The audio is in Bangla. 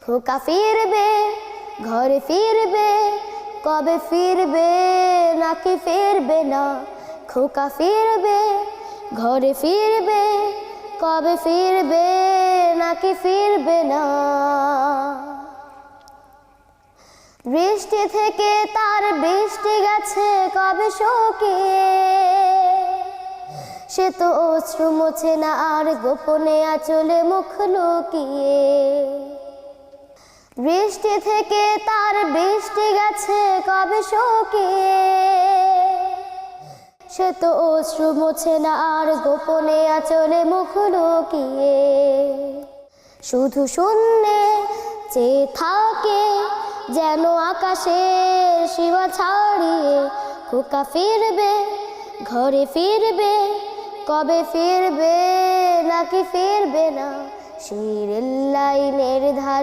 খোকা ফিরবে, ঘরে ফিরবে, কবে ফিরবে নাকি ফিরবে না। খোকা ফিরবে, ঘরে ফিরবে, কবে ফিরবে নাকি ফিরবে না। বৃষ্টি থেকে তার বৃষ্টি গেছে কবে শুকিয়ে, সে তো অশ্রু মোছে না আর গোপনে আঁচলে মুখ লুকিয়ে। বৃষ্টি থেকে তার বৃষ্টি গেছে কবে শুকিয়ে, সে তো অশ্রু মোছে না আর গোপনে আঁচলে মুখ লুকিয়ে। শুধু শূন্যে চেয়ে থাকে যেন আকাশের সীমা ছাড়িয়ে। খোকা ফিরবে, ঘরে ফিরবে, কবে ফিরবে নাকি ফিরবে না। শিরের লাইনের ধারে